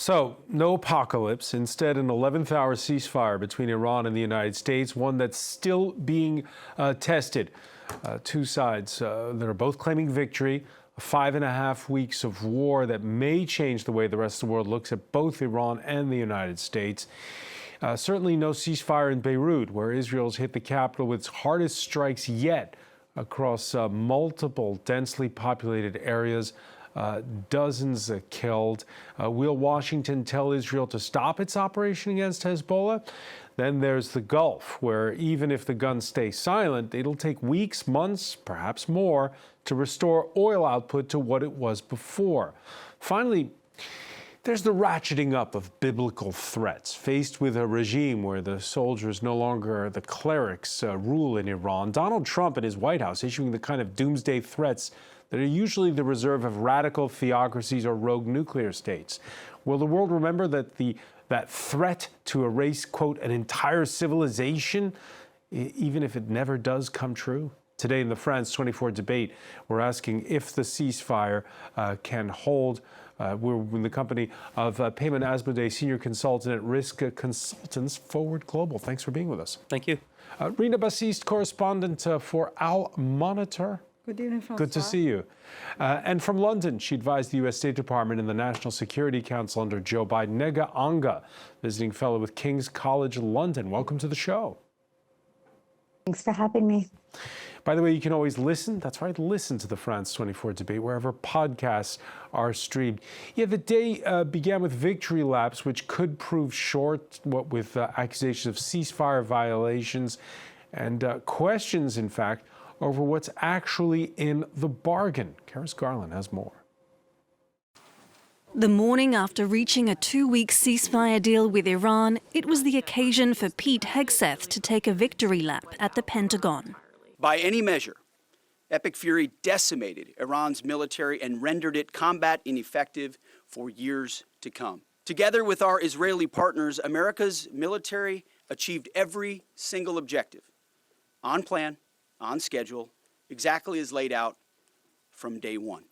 So, no apocalypse, instead an 11th-hour ceasefire between Iran and the United States, one that's still being tested. Two sides that are both claiming victory, 5.5 weeks of war that may change the way the rest of the world looks at both Iran and the United States. Certainly no ceasefire in Beirut, where Israel's hit the capital with its hardest strikes yet across multiple densely populated areas. Dozens killed. Will Washington tell Israel to stop its operation against Hezbollah? Then there's the Gulf, where even if the guns stay silent, it'll take weeks, months, perhaps more, to restore oil output to what it was before. Finally, there's the ratcheting up of biblical threats. Faced with a regime where the soldiers no longer, the clerics, rule in Iran, Donald Trump and his White House issuing the kind of doomsday threats that are usually the reserve of radical theocracies or rogue nuclear states. Will the world remember that threat to erase, quote, an entire civilization, even if it never does come true? Today in the France 24 debate, we're asking if the ceasefire can hold. We're in the company of Payman Asmodeh, Senior Consultant at Risk Consultants, Forward Global. Thanks for being with us. Thank you. Rina Bassist, correspondent for Al Monitor. Good evening, François. Good to see you. And from London, she advised the U.S. State Department and the National Security Council under Joe Biden. Nega Anga, visiting fellow with King's College London. Welcome to the show. Thanks for having me. By the way, you can always listen. That's right, listen to the France 24 debate wherever podcasts are streamed. Yeah, the day began with victory laps, which could prove short, what with accusations of ceasefire violations and questions, in fact, over what's actually in the bargain. Karis Garland has more. The morning after reaching a 2-week ceasefire deal with Iran, it was the occasion for Pete Hegseth to take a victory lap at the Pentagon. By any measure, Epic Fury decimated Iran's military and rendered it combat ineffective for years to come. Together with our Israeli partners, America's military achieved every single objective on plan, on schedule, exactly as laid out from day one.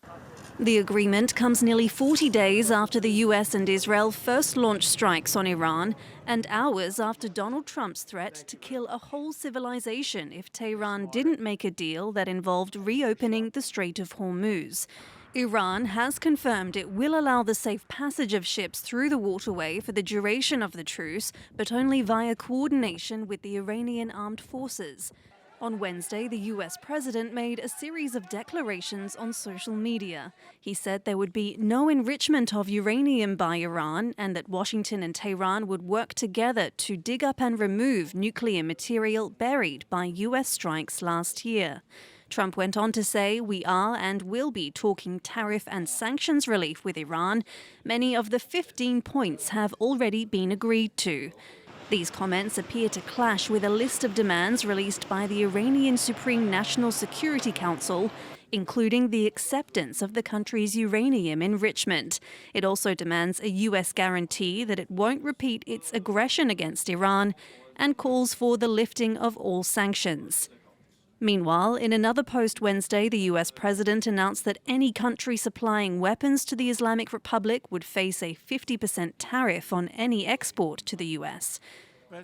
The agreement comes nearly 40 days after the US and Israel first launched strikes on Iran and hours after Donald Trump's threat to kill a whole civilization if Tehran didn't make a deal that involved reopening the Strait of Hormuz. Iran has confirmed it will allow the safe passage of ships through the waterway for the duration of the truce, but only via coordination with the Iranian armed forces. On Wednesday, the US president made a series of declarations on social media. He said there would be no enrichment of uranium by Iran and that Washington and Tehran would work together to dig up and remove nuclear material buried by US strikes last year. Trump went on to say, "We are and will be talking tariff and sanctions relief with Iran. Many of the 15 points have already been agreed to." These comments appear to clash with a list of demands released by the Iranian Supreme National Security Council, including the acceptance of the country's uranium enrichment. It also demands a US guarantee that it won't repeat its aggression against Iran and calls for the lifting of all sanctions. Meanwhile, in another post Wednesday, the US president announced that any country supplying weapons to the Islamic Republic would face a 50% tariff on any export to the US.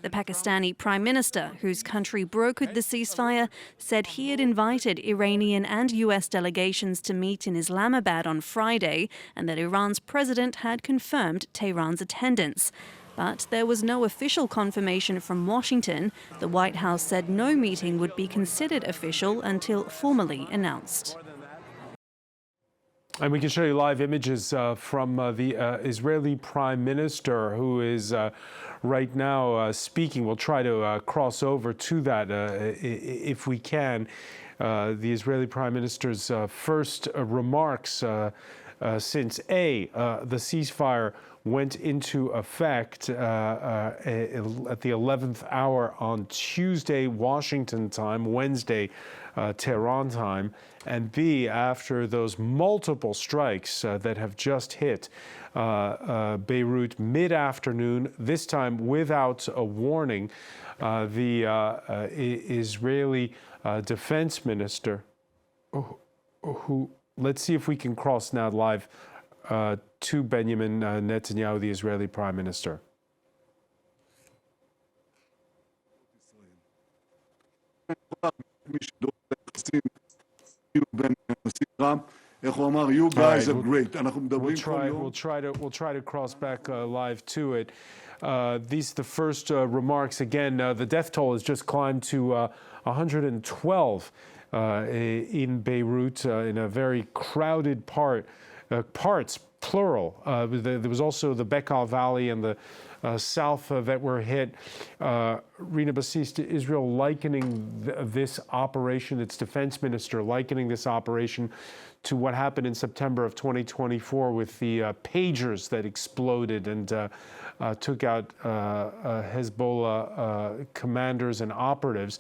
The Pakistani Prime Minister, whose country brokered the ceasefire, said he had invited Iranian and US delegations to meet in Islamabad on Friday and that Iran's president had confirmed Tehran's attendance. But there was no official confirmation from Washington. The White House said no meeting would be considered official until formally announced. And we can show you live images from the Israeli Prime Minister, who is right now speaking. We'll try to cross over to that if we can. The Israeli Prime Minister's first remarks since the ceasefire went into effect at the 11th hour on Tuesday, Washington time, Wednesday, Tehran time, and B, after those multiple strikes that have just hit Beirut mid-afternoon, this time without a warning, the Israeli defense minister, who let's see if we can cross now live to Benjamin Netanyahu, the Israeli Prime Minister? You guys are great. We'll try to cross back live to it. These are the first remarks. Again, the death toll has just climbed to 112 in Beirut, in a very crowded parts, plural. There was also the Bekaa Valley and the south that were hit. Rina Basista, Israel likening this operation, its defense minister likening this operation to what happened in September of 2024 with the pagers that exploded and took out Hezbollah commanders and operatives.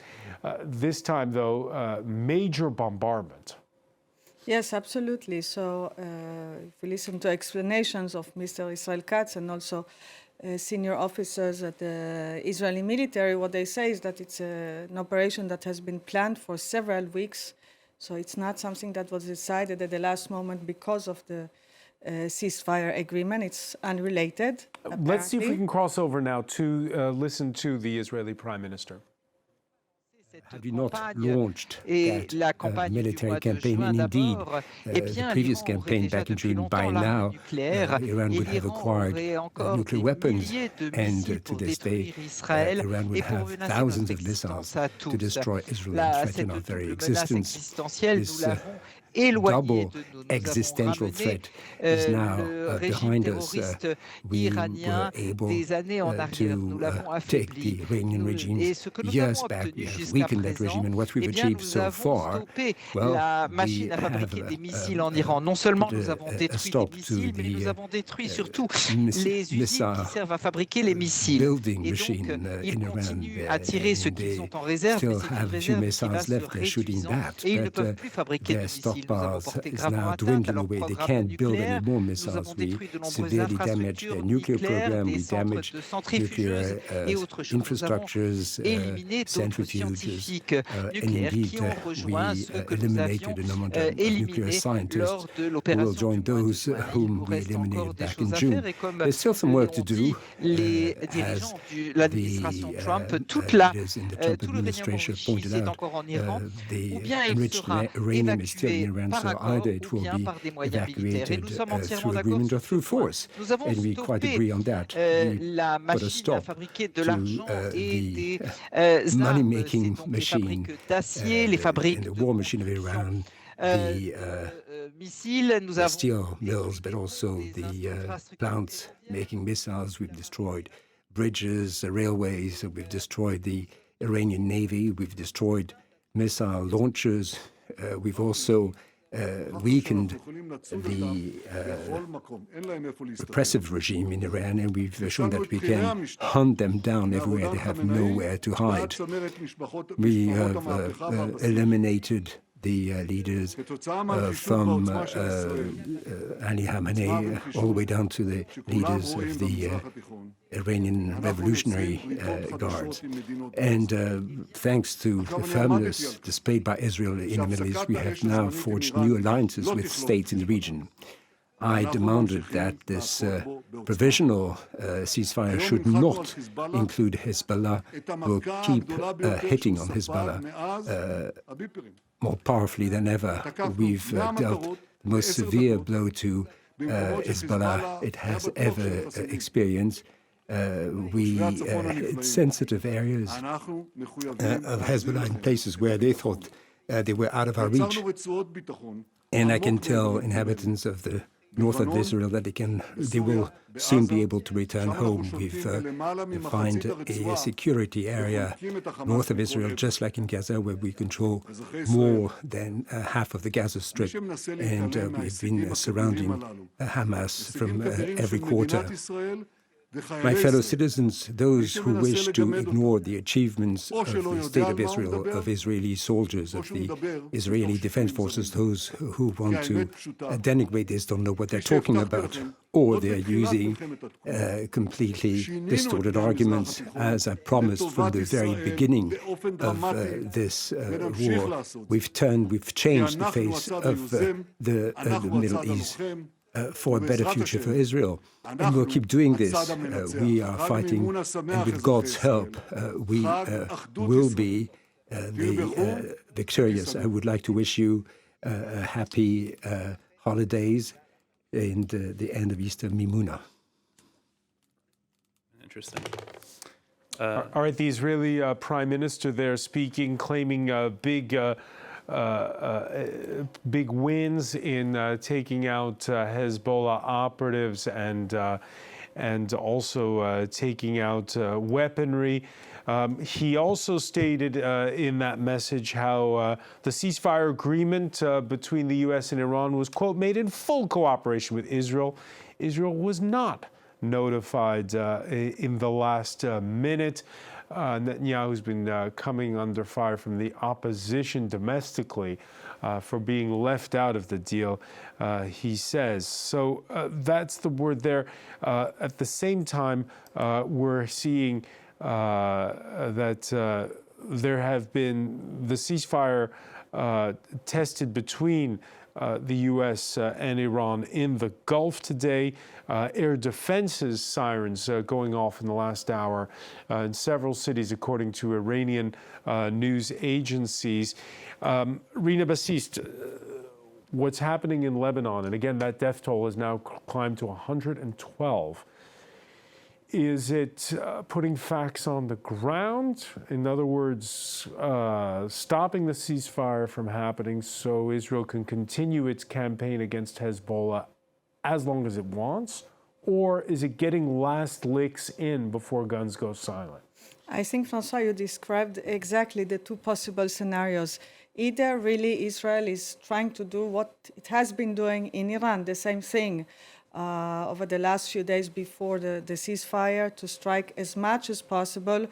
This time, though, major bombardment. Yes, absolutely. So if we listen to explanations of Mr. Israel Katz and also senior officers at the Israeli military, what they say is that it's an operation that has been planned for several weeks. So it's not something that was decided at the last moment because of the ceasefire agreement. It's unrelated. Let's see if we can cross over now to listen to the Israeli Prime Minister. Had we not launched that military campaign, and indeed the previous campaign back in June, by now Iran would have acquired nuclear weapons, and to this day Iran would have thousands of missiles to destroy Israel and threaten our very existence. This double existential threat is now behind us. We were able to take the Iranian regime years back. We have weakened that regime, and what we've achieved so far, well, we have put a stop to the missile building machine in Iran. They still have a few missiles left. They're shooting that, but their stockpiles is now dwindling away. They can't build any more missiles. We severely damaged their nuclear program. We damaged nuclear infrastructures, centrifuges, and indeed we eliminated a number of nuclear scientists who will join those whom we eliminated back in June. There's still some work to do, as the leaders in the Trump administration pointed out. The enriched uranium is still in Iran, so either it will be evacuated through agreement or through force, and we quite agree on that. We put a stop to the money-making machine in the war machine of Iran, the steel mills, but also the plants making missiles. We've destroyed bridges, railways. We've destroyed the Iranian Navy. We've destroyed missile launchers. We've also weakened the repressive regime in Iran, and we've shown that we can hunt them down everywhere. They have nowhere to hide. We have eliminated the leaders from Ali Khamenei all the way down to the leaders of the Iranian Revolutionary Guards. And thanks to the firmness displayed by Israel in the Middle East, we have now forged new alliances with states in the region. I demanded that this provisional ceasefire should not include Hezbollah. We'll keep hitting on Hezbollah more powerfully than ever. We've dealt the most severe blow to Hezbollah it has ever experienced. We hit sensitive areas of Hezbollah in places where they thought they were out of our reach. And I can tell inhabitants of the north of Israel that they will soon be able to return home. We've defined a security area north of Israel, just like in Gaza, where we control more than half of the Gaza Strip, and we've been surrounding Hamas from every quarter. My fellow citizens, those who wish to ignore the achievements of the State of Israel, of Israeli soldiers, of the Israeli Defense Forces, those who want to denigrate this don't know what they're talking about, or they're using completely distorted arguments. As I promised from the very beginning of this war, we've changed the face of the Middle East. for a better future for Israel. And we'll keep doing this. We are fighting, and with God's help, we will be the victorious. I would like to wish you a happy holidays and the end of Easter Mimuna. Interesting. All right, the Israeli Prime Minister there speaking, claiming big wins in taking out Hezbollah operatives and also taking out weaponry. He also stated in that message how the ceasefire agreement between the U.S. and Iran was, quote, made in full cooperation with Israel. Israel was not notified in the last minute. Netanyahu's been coming under fire from the opposition domestically for being left out of the deal, he says. So that's the word there. At the same time, we're seeing that there have been the ceasefire tested between the U.S. And Iran in the Gulf today. Air defenses sirens going off in the last hour in several cities, according to Iranian news agencies. Rina Bassist, what's happening in Lebanon, and again, that death toll has now climbed to 112. Is it putting facts on the ground? In other words, stopping the ceasefire from happening so Israel can continue its campaign against Hezbollah as long as it wants? Or is it getting last licks in before guns go silent? I think, François, you described exactly the two possible scenarios. Either really Israel is trying to do what it has been doing in Iran, the same thing, over the last few days before the ceasefire, to strike as much as possible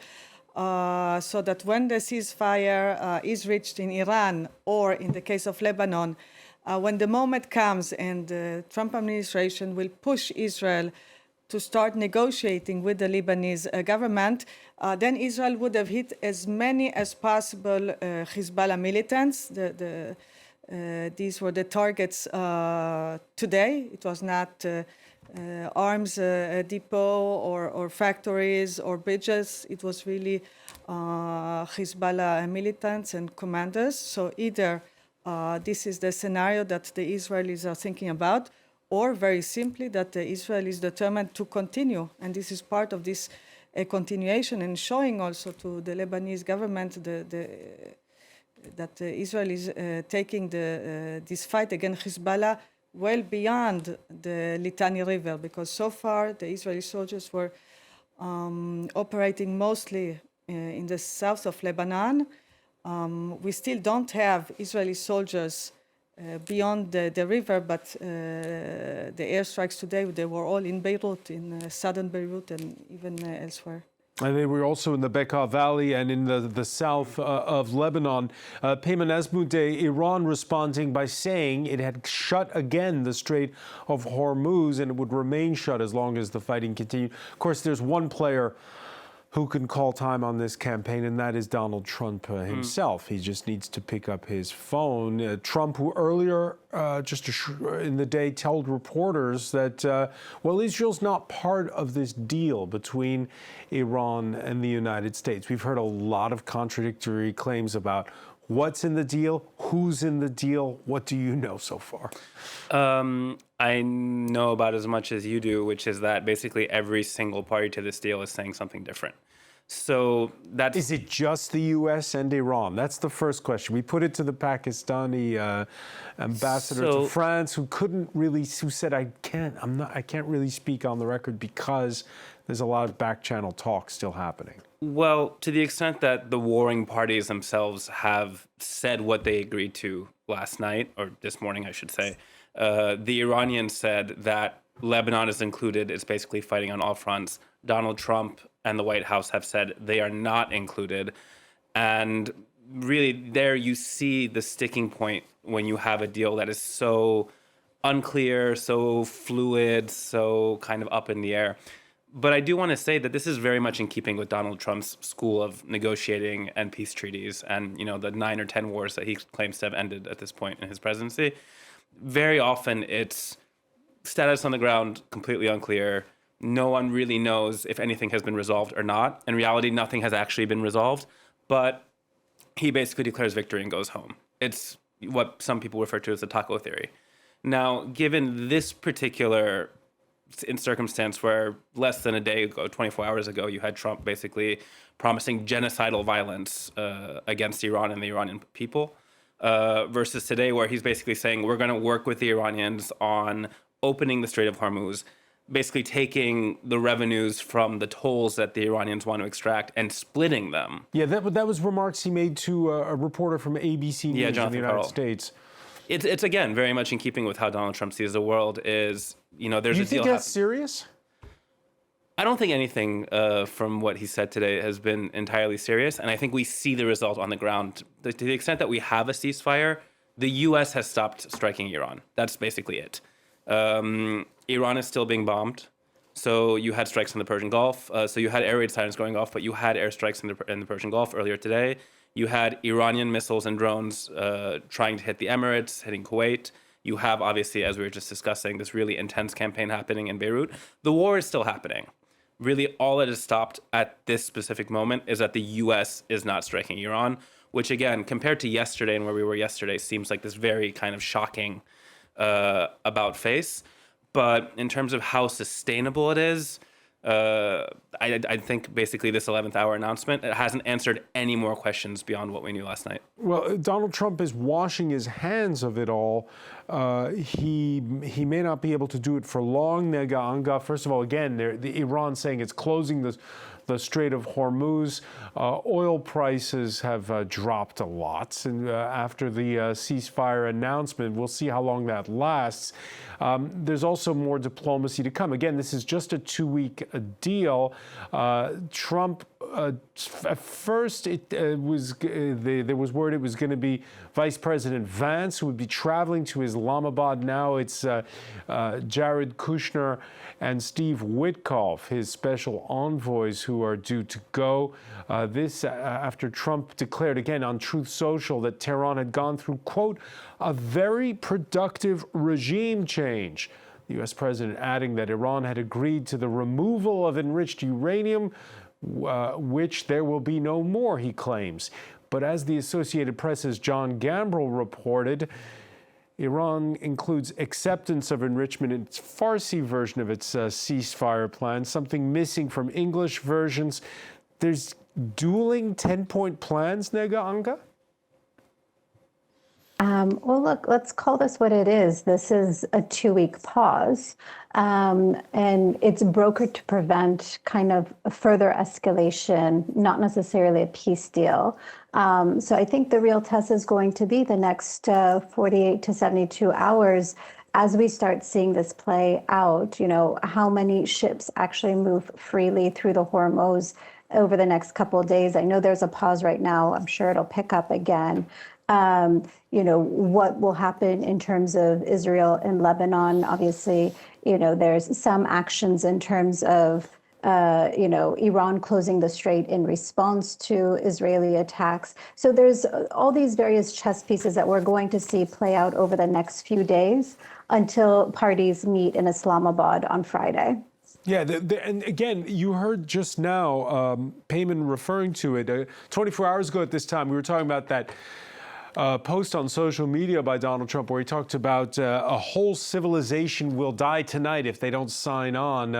so that when the ceasefire is reached in Iran, or in the case of Lebanon, when the moment comes and the Trump administration will push Israel to start negotiating with the Lebanese government, then Israel would have hit as many as possible Hezbollah militants. These were the targets today. It was not arms depot or factories or bridges. It was really Hezbollah militants and commanders. So either this is the scenario that the Israelis are thinking about, or very simply that the Israel is determined to continue. And this is part of this continuation, and showing also to the Lebanese government that Israel is taking this fight against Hezbollah well beyond the Litani River, because so far the Israeli soldiers were operating mostly in the south of Lebanon. We still don't have Israeli soldiers beyond the river, but the airstrikes today, they were all in Beirut, in southern Beirut, and even elsewhere. And they were also in the Bekaa Valley and in the south of Lebanon. Peyman Esmoudeh, Iran responding by saying it had shut again the Strait of Hormuz and it would remain shut as long as the fighting continued. Of course, there's one player who can call time on this campaign, and that is Donald Trump himself. He just needs to pick up his phone. Trump, who earlier in the day told reporters that, well, Israel's not part of this deal between Iran and the United States. We've heard a lot of contradictory claims about what's in the deal, who's in the deal. What do you know so far? I know about as much as you do, which is that basically every single party to this deal is saying something different. So that's... Is it just the U.S. and Iran? That's the first question. We put it to the Pakistani ambassador to France, who said, I can't really speak on the record because there's a lot of back-channel talk still happening. Well, to the extent that the warring parties themselves have said what they agreed to last night, or this morning, I should say, the Iranians said that Lebanon is included. It's basically fighting on all fronts. Donald Trump and the White House have said they are not included. And really, there you see the sticking point when you have a deal that is so unclear, so fluid, so kind of up in the air. But I do want to say that this is very much in keeping with Donald Trump's school of negotiating and peace treaties and, the 9 or 10 wars that he claims to have ended at this point in his presidency. Very often it's status on the ground, completely unclear. No one really knows if anything has been resolved or not. In reality, nothing has actually been resolved, but he basically declares victory and goes home. It's what some people refer to as the taco theory. Now, given this particular circumstance where less than a day ago, 24 hours ago, you had Trump basically promising genocidal violence against Iran and the Iranian people, versus today where he's basically saying we're going to work with the Iranians on opening the Strait of Hormuz, basically taking the revenues from the tolls that the Iranians want to extract and splitting them. Yeah, that was remarks he made to a reporter from ABC News in the Jonathan United Karl. States. It's again very much in keeping with how Donald Trump sees the world. Is there's Do you a deal. think that's serious? I don't think anything from what he said today has been entirely serious, and I think we see the result on the ground. To the extent that we have a ceasefire, the U.S. has stopped striking Iran. That's basically it. Iran is still being bombed. So you had strikes in the Persian Gulf. So you had air raid sirens going off, but you had airstrikes in the Persian Gulf earlier today. You had Iranian missiles and drones trying to hit the Emirates, hitting Kuwait. You have, obviously, as we were just discussing, this really intense campaign happening in Beirut. The war is still happening. Really, all that has stopped at this specific moment is that the U.S. is not striking Iran, which, again, compared to yesterday and where we were yesterday, seems like this very kind of shocking about face. But in terms of how sustainable it is, I think basically this 11th-hour announcement, it hasn't answered any more questions beyond what we knew last night. Well, Donald Trump is washing his hands of it all. He may not be able to do it for long, Nega Anga. First of all, again, Iran saying it's closing the Strait of Hormuz. Oil prices have dropped a lot and after the ceasefire announcement. We'll see how long that lasts. There's also more diplomacy to come. Again, this is just a 2-week deal. Trump, at first, there was word it was going to be Vice President Vance who would be traveling to Islamabad. Now it's Jared Kushner and Steve Witkoff, his special envoys, who are due to go. This after Trump declared again on Truth Social that Tehran had gone through, quote, a very productive regime change. The U.S. president adding that Iran had agreed to the removal of enriched uranium, which there will be no more, he claims. But as the Associated Press's John Gambrell reported, Iran includes acceptance of enrichment in its Farsi version of its ceasefire plan, something missing from English versions. There's dueling 10-point plans, Nega Anga? Well, look, let's call this what it is. This is a 2-week pause, and it's brokered to prevent kind of a further escalation, not necessarily a peace deal. So I think the real test is going to be the next 48 to 72 hours as we start seeing this play out. How many ships actually move freely through the Hormuz over the next couple of days. I know there's a pause right now. I'm sure it'll pick up again. What will happen in terms of Israel and Lebanon? Obviously, there's some actions in terms of, Iran closing the strait in response to Israeli attacks. So there's all these various chess pieces that we're going to see play out over the next few days until parties meet in Islamabad on Friday. Yeah, and again, you heard just now Payman referring to it. 24 hours ago at this time, we were talking about that post on social media by Donald Trump where he talked about a whole civilization will die tonight if they don't sign on.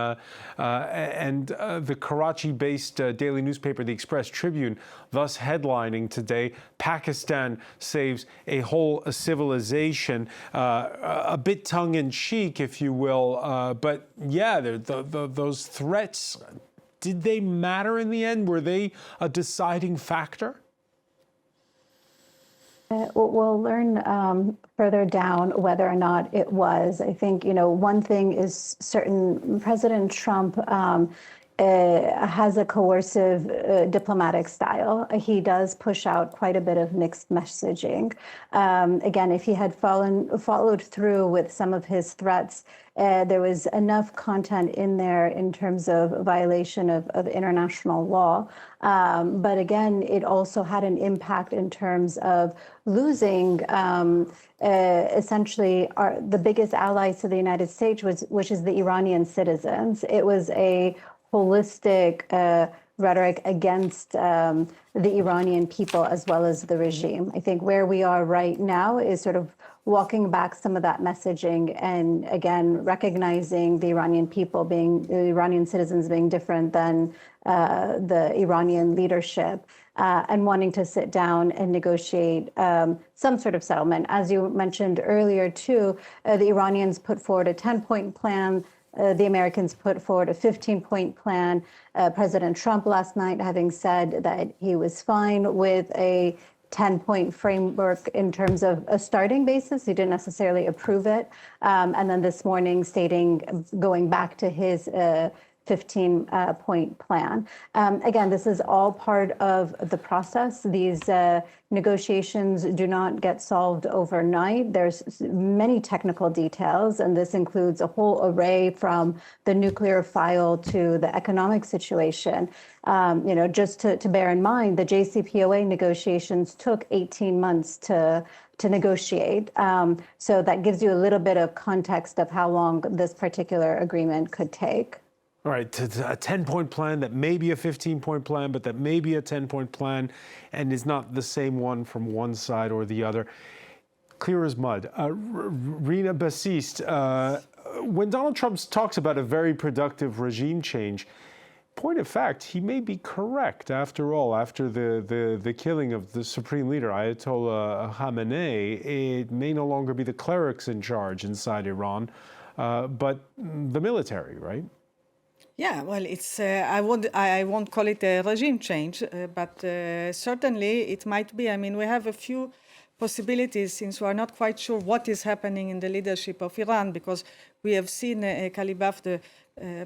And the Karachi-based daily newspaper, The Express Tribune, thus headlining today, Pakistan saves a whole civilization. A bit tongue-in-cheek, if you will. But yeah, those threats, did they matter in the end? Were they a deciding factor? We'll learn further down whether or not it was. I think, one thing is certain. President Trump has a coercive diplomatic style. He does push out quite a bit of mixed messaging. Again, if he had followed through with some of his threats, there was enough content in there in terms of violation of international law. But again, it also had an impact in terms of losing essentially the biggest allies to the United States, which is the Iranian citizens. It was a holistic rhetoric against the Iranian people as well as the regime. I think where we are right now is sort of walking back some of that messaging and again recognizing the Iranian people the Iranian citizens being different than the Iranian leadership and wanting to sit down and negotiate some sort of settlement. As you mentioned earlier too, the Iranians put forward a 10-point plan. The Americans put forward a 15-point plan. President Trump last night having said that he was fine with a 10-point framework in terms of a starting basis. He didn't necessarily approve it. And then this morning stating, going back to his 15-point plan. Again, this is all part of the process. These negotiations do not get solved overnight. There's many technical details, and this includes a whole array from the nuclear file to the economic situation. Just to bear in mind, the JCPOA negotiations took 18 months to negotiate. So that gives you a little bit of context of how long this particular agreement could take. All right, a 10-point plan that may be a 15-point plan, but that may be a 10-point plan and is not the same one from one side or the other. Clear as mud. Rina Bassist, when Donald Trump talks about a very productive regime change, point of fact, he may be correct after all. After the killing of the supreme leader, Ayatollah Khamenei, it may no longer be the clerics in charge inside Iran, but the military, right? Yeah, well, it's I won't call it a regime change, but certainly it might be. I mean, we have a few possibilities since we are not quite sure what is happening in the leadership of Iran, because we have seen Kalibaf, the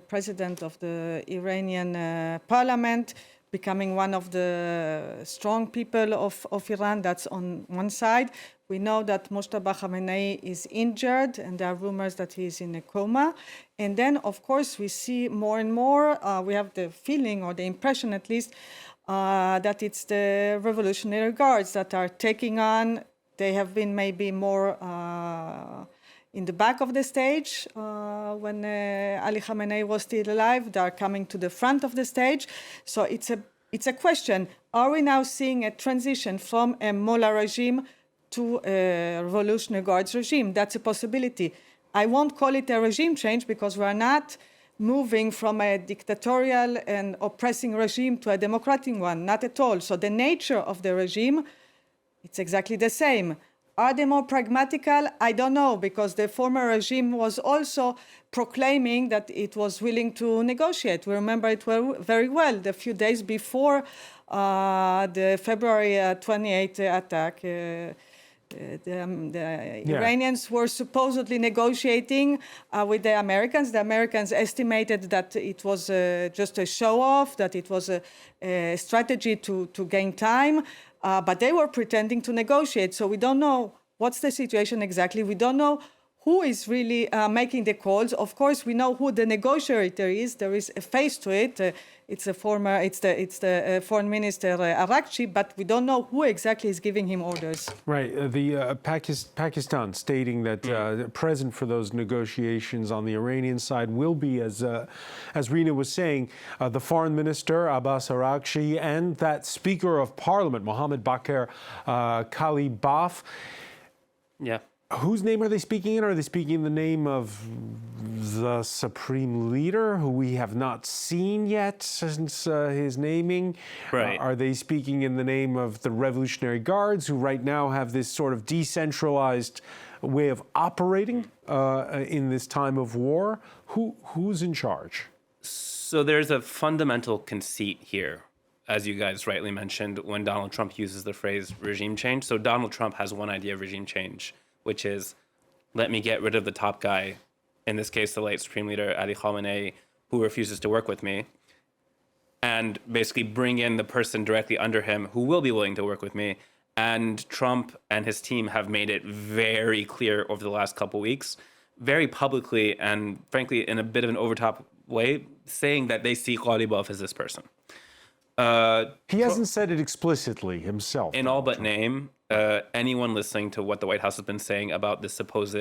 president of the Iranian parliament, becoming one of the strong people of Iran. That's on one side. We know that Mojtaba Khamenei is injured, and there are rumors that he is in a coma. And then, of course, we see more and more, we have the feeling, or the impression at least, that it's the Revolutionary Guards that are taking on. They have been maybe more in the back of the stage when Ali Khamenei was still alive. They are coming to the front of the stage. So it's a question. Are we now seeing a transition from a Mullah regime to a Revolutionary Guards regime? That's a possibility. I won't call it a regime change because we are not moving from a dictatorial and oppressing regime to a democratic one, not at all. So the nature of the regime, it's exactly the same. Are they more pragmatical? I don't know, because the former regime was also proclaiming that it was willing to negotiate. We remember it very well. The few days before the February 28th attack, the Iranians were supposedly negotiating with the Americans. The Americans estimated that it was just a show-off, that it was a strategy to gain time, but they were pretending to negotiate. So we don't know what's the situation exactly. We don't know who is really making the calls. Of course, we know who the negotiator is. There is a face to it. It's the foreign minister Arakchi, but we don't know who exactly is giving him orders. Right. Pakistan stating that present for those negotiations on the Iranian side will be, as Rina was saying, the foreign minister Abbas Arakchi and that Speaker of Parliament Mohammed Bakr Kalibaf. Yeah. Whose name are they speaking in? Are they speaking in the name of the supreme leader, who we have not seen yet since his naming? Right. Are they speaking in the name of the Revolutionary Guards, who right now have this sort of decentralized way of operating in this time of war? Who's in charge? So there's a fundamental conceit here, as you guys rightly mentioned, when Donald Trump uses the phrase regime change. So Donald Trump has one idea of regime change, which is, let me get rid of the top guy, in this case, the late Supreme Leader Ali Khamenei, who refuses to work with me, and basically bring in the person directly under him who will be willing to work with me. And Trump and his team have made it very clear over the last couple weeks, very publicly and frankly in a bit of an overtop way, saying that they see Ghalibaf as this person. He hasn't said it explicitly himself. In all but name, anyone listening to what the White House has been saying about this supposed,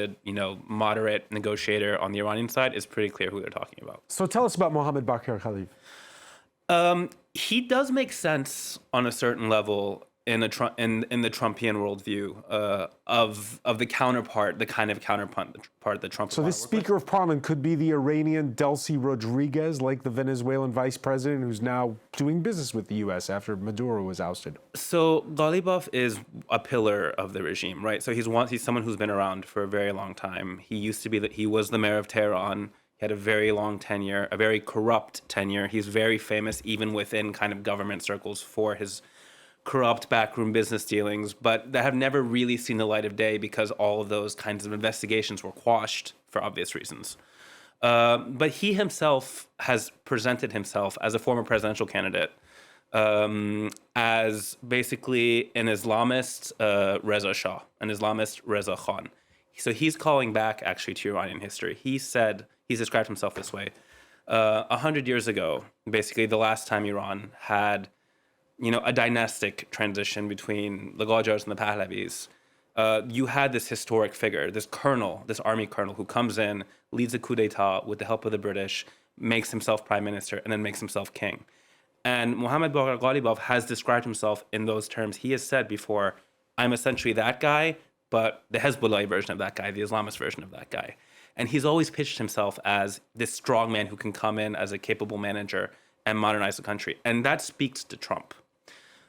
moderate negotiator on the Iranian side is pretty clear who they're talking about. So tell us about Mohammed Bakr Khalif. He does make sense on a certain level in the Trumpian worldview of the counterpart, the kind of counterpart that Trump. So this Speaker of Parliament could be the Iranian Delcy Rodriguez, like the Venezuelan Vice President, who's now doing business with the U.S. after Maduro was ousted. So Ghalibaf is a pillar of the regime, right? So he's someone who's been around for a very long time. He was the mayor of Tehran. He had a very long tenure, a very corrupt tenure. He's very famous even within kind of government circles for his corrupt backroom business dealings, but that have never really seen the light of day because all of those kinds of investigations were quashed for obvious reasons. But he himself has presented himself as a former presidential candidate, as basically an Islamist Reza Shah, an Islamist Reza Khan. So he's calling back actually to Iranian history. He's described himself this way. 100 years ago, basically the last time Iran had a dynastic transition between the Qajars and the Pahlavis. You had this historic figure, this army colonel who comes in, leads a coup d'etat with the help of the British, makes himself prime minister, and then makes himself king. And Mohammed Bakr Ghalibaf has described himself in those terms. He has said before, I'm essentially that guy, but the Hezbollah version of that guy, the Islamist version of that guy. And he's always pitched himself as this strong man who can come in as a capable manager and modernize the country. And that speaks to Trump.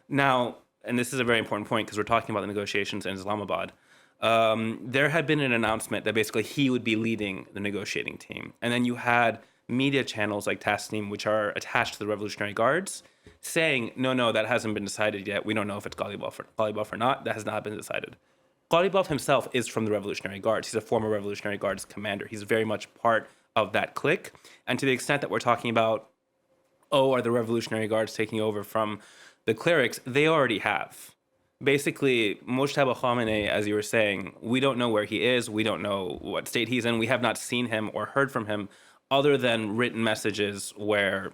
Now, and this is a very important point because we're talking about the negotiations in Islamabad, there had been an announcement that basically he would be leading the negotiating team. And then you had media channels like Tasnim, which are attached to the Revolutionary Guards, saying, no, that hasn't been decided yet. We don't know if it's Ghalibaf or not. That has not been decided. Ghalibaf himself is from the Revolutionary Guards. He's a former Revolutionary Guards commander. He's very much part of that clique. And to the extent that we're talking about, are the Revolutionary Guards taking over from the clerics, they already have. Basically, Mojtaba Khamenei, as you were saying, we don't know where he is. We don't know what state he's in. We have not seen him or heard from him other than written messages where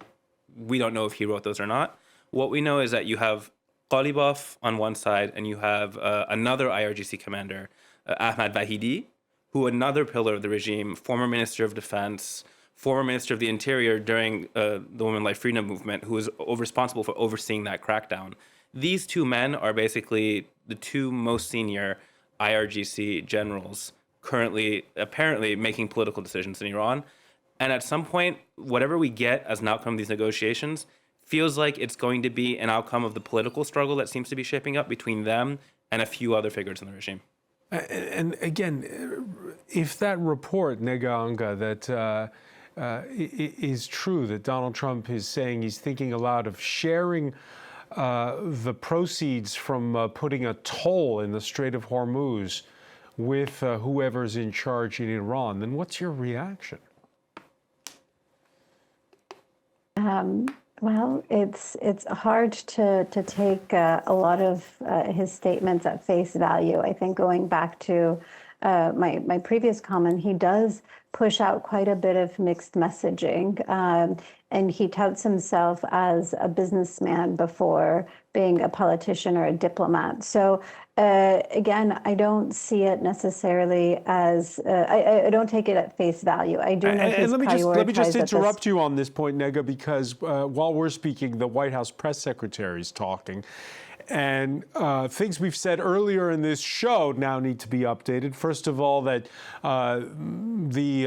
we don't know if he wrote those or not. What we know is that you have Ghalibaf on one side and you have another IRGC commander, Ahmad Vahidi, who another pillar of the regime, former Minister of Defense, former Minister of the Interior during the Women Life Freedom Movement, who was responsible for overseeing that crackdown. These two men are basically the two most senior IRGC generals currently apparently making political decisions in Iran. And at some point, whatever we get as an outcome of these negotiations feels like it's going to be an outcome of the political struggle that seems to be shaping up between them and a few other figures in the regime. And again, if that report, Nega Anga, that is true, that Donald Trump is saying he's thinking a lot of sharing the proceeds from putting a toll in the Strait of Hormuz with whoever's in charge in Iran, then what's your reaction? Well, it's hard to take a lot of his statements at face value. I think going back to my previous comment, he does push out quite a bit of mixed messaging, and he touts himself as a businessman before being a politician or a diplomat. So again, I don't see it necessarily as I don't take it at face value. I do know he's prioritized. Let me just interrupt you on this point, Nega, because while we're speaking, the White House press secretary is talking. And things we've said earlier in this show now need to be updated. First of all, that the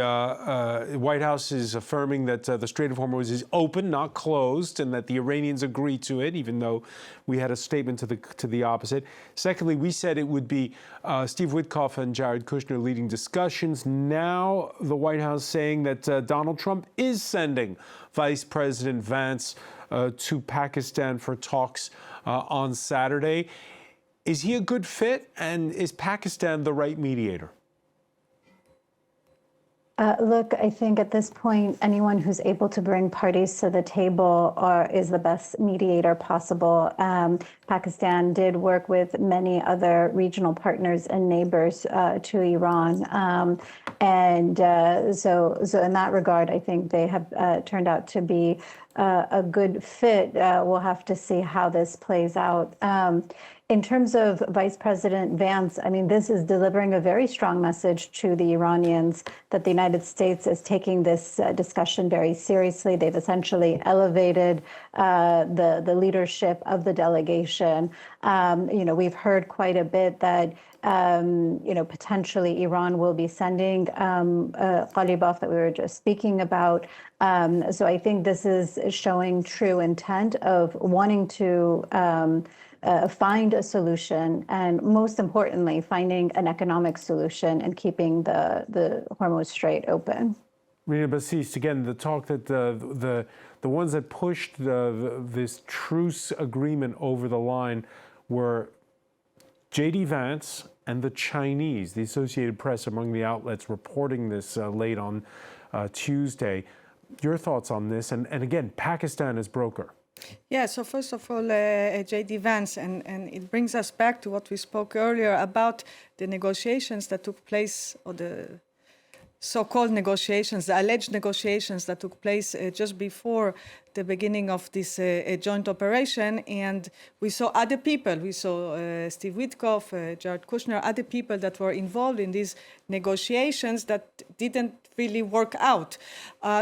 White House is affirming that the Strait of Hormuz is open, not closed, and that the Iranians agree to it, even though we had a statement to the opposite. Secondly, we said it would be Steve Witkoff and Jared Kushner leading discussions. Now the White House saying that Donald Trump is sending Vice President Vance to Pakistan for talks on Saturday. Is he a good fit, and is Pakistan the right mediator? Look, I think at this point, anyone who's able to bring parties to the table is the best mediator possible. Pakistan did work with many other regional partners and neighbors to Iran. So in that regard, I think they have turned out to be a good fit. We'll have to see how this plays out. In terms of Vice President Vance, I mean, this is delivering a very strong message to the Iranians that the United States is taking this discussion very seriously. They've essentially elevated the leadership of the delegation. We've heard quite a bit that potentially Iran will be sending Ghalibaf that we were just speaking about. So I think this is showing true intent of wanting to find a solution, and most importantly, finding an economic solution and keeping the Hormuz Strait open. Rina Bassis, again, the talk that the ones that pushed this truce agreement over the line were J.D. Vance and the Chinese. The Associated Press, among the outlets reporting this late on Tuesday. Your thoughts on this? And again, Pakistan as broker. Yeah, so first of all, J.D. Vance, and it brings us back to what we spoke earlier about the negotiations that took place, or the so-called negotiations, the alleged negotiations that took place just before the beginning of this joint operation. And we saw other people. We saw Steve Witkoff, Jared Kushner, other people that were involved in these negotiations that didn't really work out.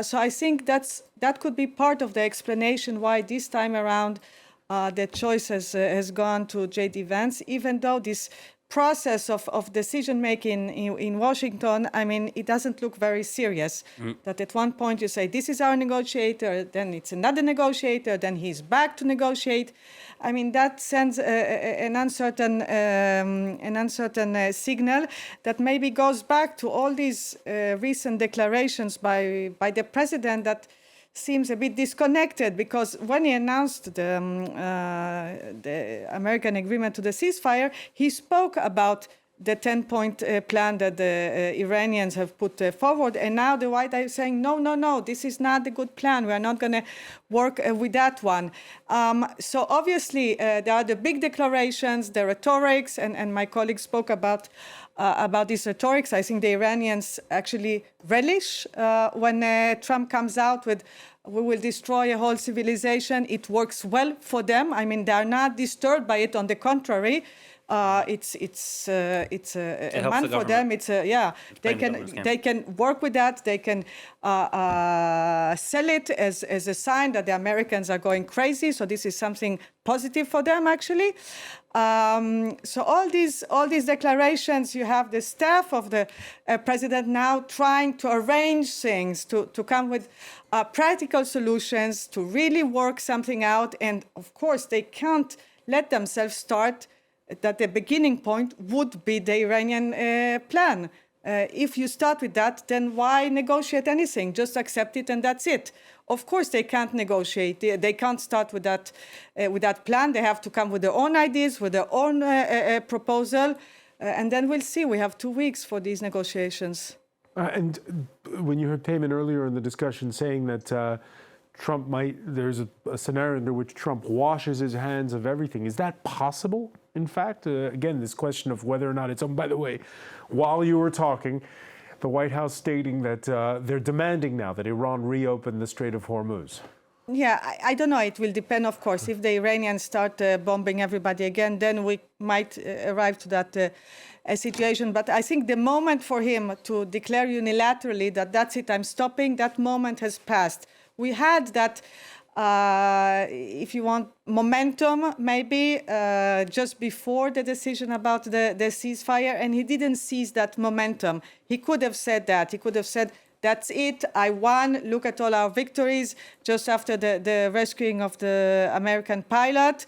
So I think that could be part of the explanation why this time around the choice has gone to J.D. Vance, even though this process of decision-making in Washington, I mean, it doesn't look very serious. That at one point you say, this is our negotiator, then it's another negotiator, then he's back to negotiate. I mean, that sends an uncertain signal that maybe goes back to all these recent declarations by the president that seems a bit disconnected, because when he announced the American agreement to the ceasefire, he spoke about the 10-point plan that the Iranians have put forward. And now the White House is saying, no, this is not a good plan. We are not going to work with that one. So obviously, there are the big declarations, the rhetorics, and my colleague spoke about these rhetorics. I think the Iranians actually relish when Trump comes out with, we will destroy a whole civilization. It works well for them. I mean, they are not disturbed by it. On the contrary, it's a man for them. They can work with that. They can sell it as a sign that the Americans are going crazy. So this is something positive for them, actually. So all these declarations, you have the staff of the president now trying to arrange things, to come with practical solutions, to really work something out. And of course, they can't let themselves start that the beginning point would be the Iranian plan. If you start with that, then why negotiate anything? Just accept it and that's it. Of course, they can't negotiate. They can't start with that plan. They have to come with their own ideas, with their own proposal. And then we'll see. We have 2 weeks for these negotiations. And when you heard Payman earlier in the discussion saying that there's a scenario under which Trump washes his hands of everything. Is that possible, in fact? Again, this question of whether or not it's, by the way, while you were talking, the White House stating that they're demanding now that Iran reopen the Strait of Hormuz. Yeah, I don't know. It will depend, of course. If the Iranians start bombing everybody again, then we might arrive to that situation. But I think the moment for him to declare unilaterally that that's it, I'm stopping, that moment has passed. We had that, if you want, momentum maybe just before the decision about the ceasefire, and he didn't seize that momentum. He could have said that. He could have said, that's it, I won, look at all our victories. Just after the rescuing of the American pilot,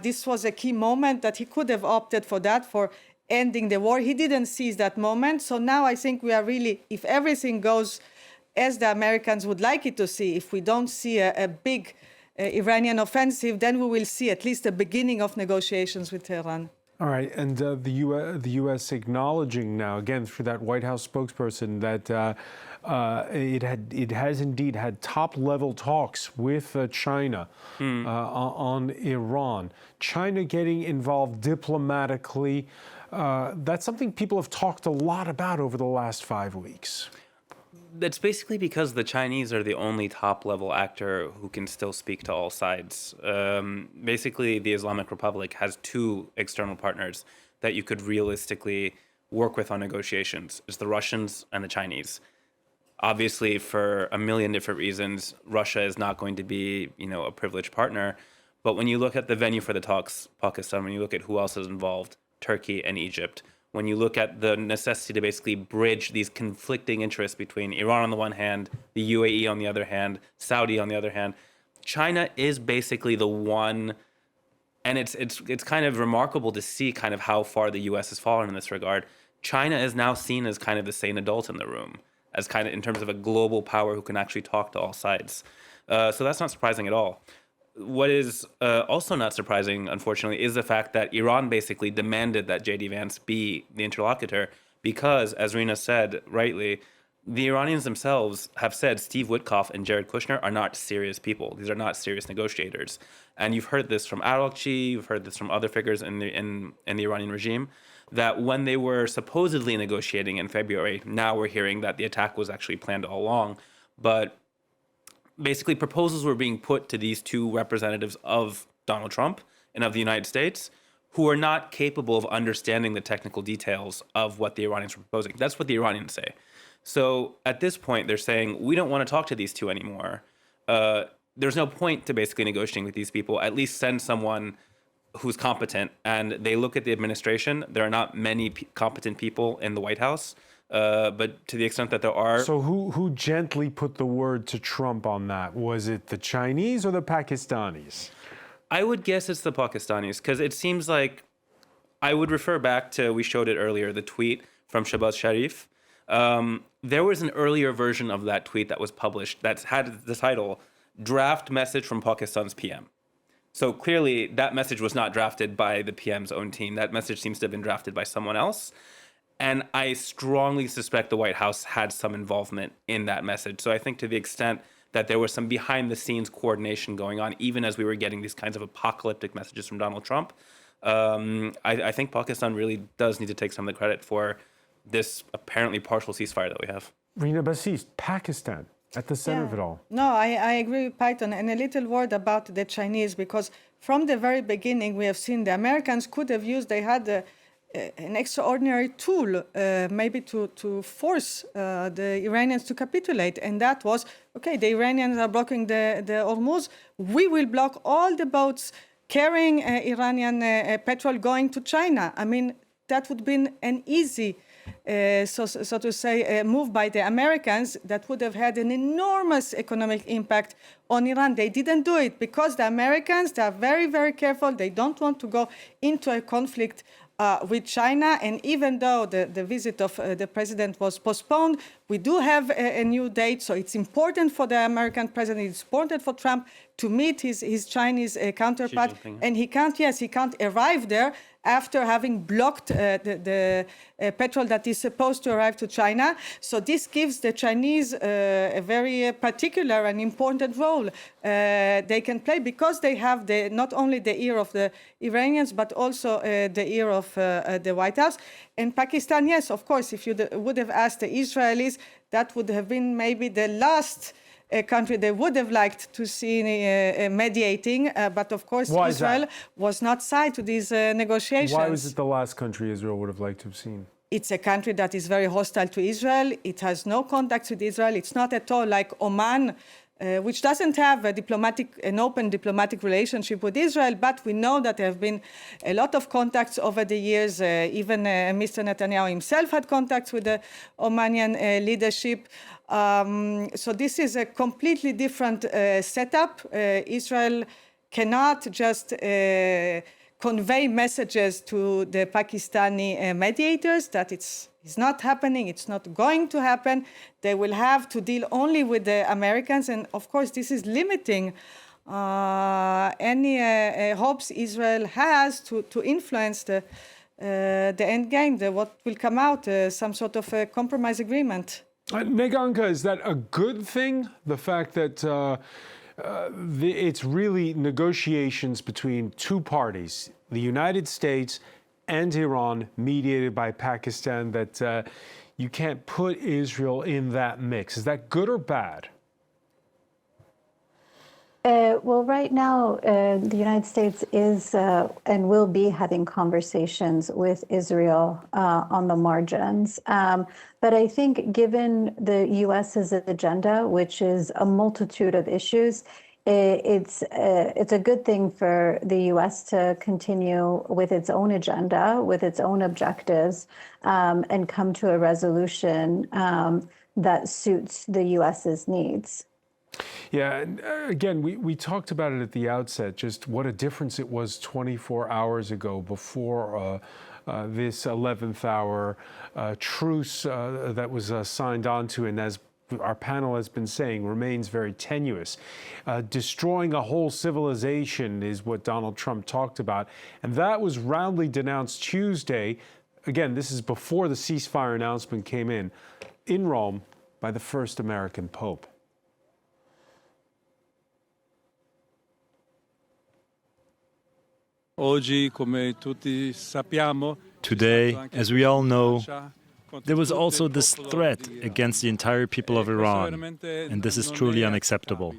this was a key moment that he could have opted for that, for ending the war. He didn't seize that moment. So now I think we are really, if everything goes as the Americans would like it to see, if we don't see a big Iranian offensive, then we will see at least the beginning of negotiations with Tehran. All right, and the U.S. acknowledging now, again, through that White House spokesperson, that it has indeed had top-level talks with China on Iran. China getting involved diplomatically, that's something people have talked a lot about over the last 5 weeks. That's basically because the Chinese are the only top-level actor who can still speak to all sides. Basically, the Islamic Republic has two external partners that you could realistically work with on negotiations. It's the Russians and the Chinese. Obviously, for a million different reasons, Russia is not going to be, a privileged partner. But when you look at the venue for the talks, Pakistan, when you look at who else is involved, Turkey and Egypt, when you look at the necessity to basically bridge these conflicting interests between Iran on the one hand, the UAE on the other hand, Saudi on the other hand, China is basically the one, and it's kind of remarkable to see kind of how far the U.S. has fallen in this regard. China is now seen as kind of the sane adult in the room, as kind of in terms of a global power who can actually talk to all sides. So that's not surprising at all. What is also not surprising, unfortunately, is the fact that Iran basically demanded that J.D. Vance be the interlocutor because, as Rina said rightly, the Iranians themselves have said Steve Witkoff and Jared Kushner are not serious people. These are not serious negotiators. And you've heard this from Araghchi, you've heard this from other figures in the Iranian regime, that when they were supposedly negotiating in February, now we're hearing that the attack was actually planned all along. But basically, proposals were being put to these two representatives of Donald Trump and of the United States who are not capable of understanding the technical details of what the Iranians were proposing. That's what the Iranians say. So at this point, they're saying, we don't want to talk to these two anymore. There's no point to basically negotiating with these people. At least send someone who's competent. And they look at the administration. There are not many competent people in the White House. But to the extent that there are... So who gently put the word to Trump on that? Was it the Chinese or the Pakistanis? I would guess it's the Pakistanis, because it seems like, I would refer back to, we showed it earlier, the tweet from Shehbaz Sharif. There was an earlier version of that tweet that was published that had the title, Draft Message from Pakistan's PM. So clearly that message was not drafted by the PM's own team. That message seems to have been drafted by someone else. And I strongly suspect the White House had some involvement in that message. So I think to the extent that there was some behind-the-scenes coordination going on, even as we were getting these kinds of apocalyptic messages from Donald Trump, I think Pakistan really does need to take some of the credit for this apparently partial ceasefire that we have. Rina Bassis, Pakistan, at the center of it all. No, I agree with Python. And a little word about the Chinese, because from the very beginning, we have seen the Americans could have used, they had an extraordinary tool, maybe to force the Iranians to capitulate. And that was, okay, the Iranians are blocking the Hormuz. We will block all the boats carrying Iranian petrol going to China. I mean, that would have been an easy, so to say, move by the Americans that would have had an enormous economic impact on Iran. They didn't do it because the Americans, they are very, very careful. They don't want to go into a conflict with China. And even though the visit of the president was postponed, we do have a new date. So it's important for the American president, it's important for Trump to meet his Chinese counterpart. And he can't arrive there after having blocked the petrol that is supposed to arrive to China. So this gives the Chinese a very particular and important role they can play, because they have not only the ear of the Iranians, but also the ear of the White House. And Pakistan, yes, of course, if you would have asked the Israelis, that would have been maybe the last country they would have liked to see mediating, but of course Israel was not side to these negotiations. Why was it the last country Israel would have liked to have seen? It's a country that is very hostile to Israel. It has no contacts with Israel. It's not at all like Oman, which doesn't have an open diplomatic relationship with Israel, but we know that there have been a lot of contacts over the years. Even Mr. Netanyahu himself had contacts with the Omanian leadership. So this is a completely different setup. Israel cannot just convey messages to the Pakistani mediators that it's not happening, it's not going to happen. They will have to deal only with the Americans. And of course, this is limiting any hopes Israel has to influence the end game, what will come out, some sort of a compromise agreement. Neganka, is that a good thing? The fact that it's really negotiations between two parties, the United States and Iran, mediated by Pakistan, that you can't put Israel in that mix. Is that good or bad? Well, right now, the United States is and will be having conversations with Israel on the margins. But I think given the U.S.'s agenda, which is a multitude of issues, it's a good thing for the U.S. to continue with its own agenda, with its own objectives, and come to a resolution that suits the U.S.'s needs. Yeah, and again, we talked about it at the outset, just what a difference it was 24 hours ago before this 11th-hour truce that was signed onto, and as our panel has been saying, remains very tenuous. Destroying a whole civilization is what Donald Trump talked about, and that was roundly denounced Tuesday. Again, this is before the ceasefire announcement came in Rome by the first American Pope. Today, as we all know, there was also this threat against the entire people of Iran, and this is truly unacceptable.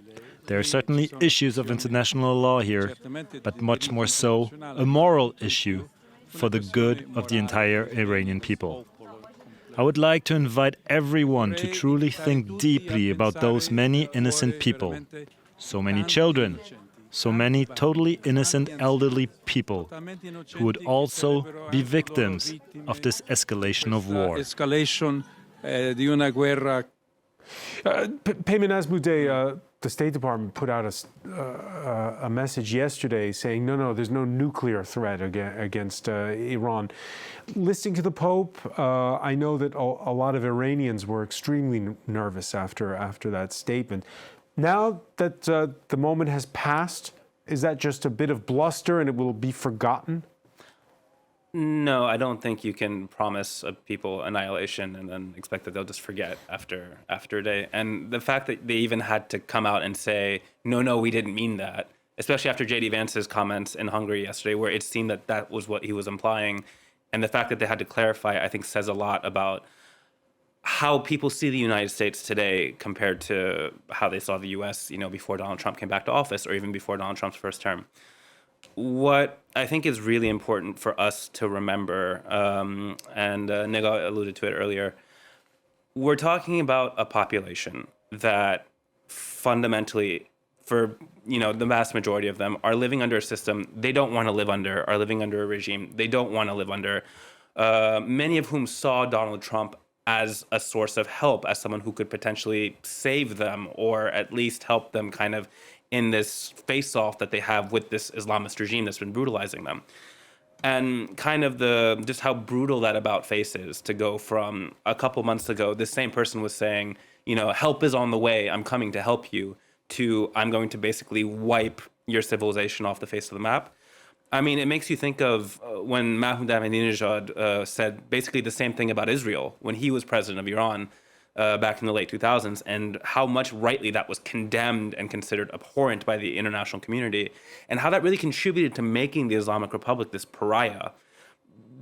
There are certainly issues of international law here, but much more so, a moral issue for the good of the entire Iranian people. I would like to invite everyone to truly think deeply about those many innocent people, so many children, so many totally innocent elderly people who would also be victims of this escalation of war. Payman Azmudeh, the State Department put out a message yesterday saying, no, there's no nuclear threat against Iran. Listening to the Pope, I know that a lot of Iranians were extremely nervous after that statement. Now that the moment has passed, is that just a bit of bluster and it will be forgotten? No, I don't think you can promise people annihilation and then expect that they'll just forget after a day. And the fact that they even had to come out and say, no, we didn't mean that, especially after J.D. Vance's comments in Hungary yesterday, where it seemed that that was what he was implying. And the fact that they had to clarify, I think, says a lot about how people see the United States today compared to how they saw the U.S., before Donald Trump came back to office or even before Donald Trump's first term. What I think is really important for us to remember, and Nega alluded to it earlier, we're talking about a population that fundamentally, for the vast majority of them, are living under a system they don't want to live under, are living under a regime they don't want to live under, many of whom saw Donald Trump as a source of help, as someone who could potentially save them or at least help them kind of in this face-off that they have with this Islamist regime that's been brutalizing them. And kind of just how brutal that about face is, to go from a couple months ago, this same person was saying, help is on the way, I'm coming to help you, to I'm going to basically wipe your civilization off the face of the map. I mean, it makes you think of when Mahmoud Ahmadinejad said basically the same thing about Israel when he was president of Iran back in the late 2000s, and how much rightly that was condemned and considered abhorrent by the international community, and how that really contributed to making the Islamic Republic this pariah.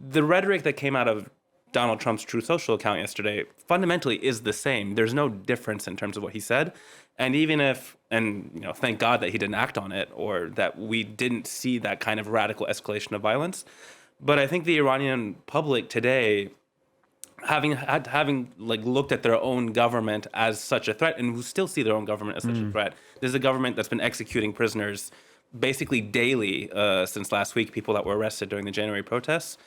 The rhetoric that came out of Donald Trump's Truth Social account yesterday fundamentally is the same. There's no difference in terms of what he said. And even if, thank God that he didn't act on it, or that we didn't see that kind of radical escalation of violence. But I think the Iranian public today, having looked at their own government as such a threat, and who still see their own government as such a threat, there's a government that's been executing prisoners basically daily since last week, people that were arrested during the January protests.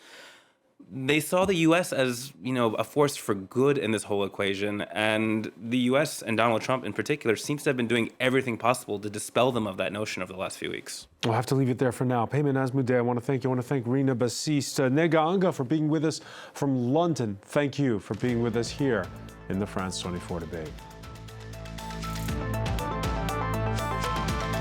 They saw the U.S. as, a force for good in this whole equation. And the U.S. and Donald Trump in particular seems to have been doing everything possible to dispel them of that notion over the last few weeks. We'll have to leave it there for now. Payman Azmudeh, I want to thank you. I want to thank Rina Bassist. Nega Anga for being with us from London. Thank you for being with us here in the France 24 debate.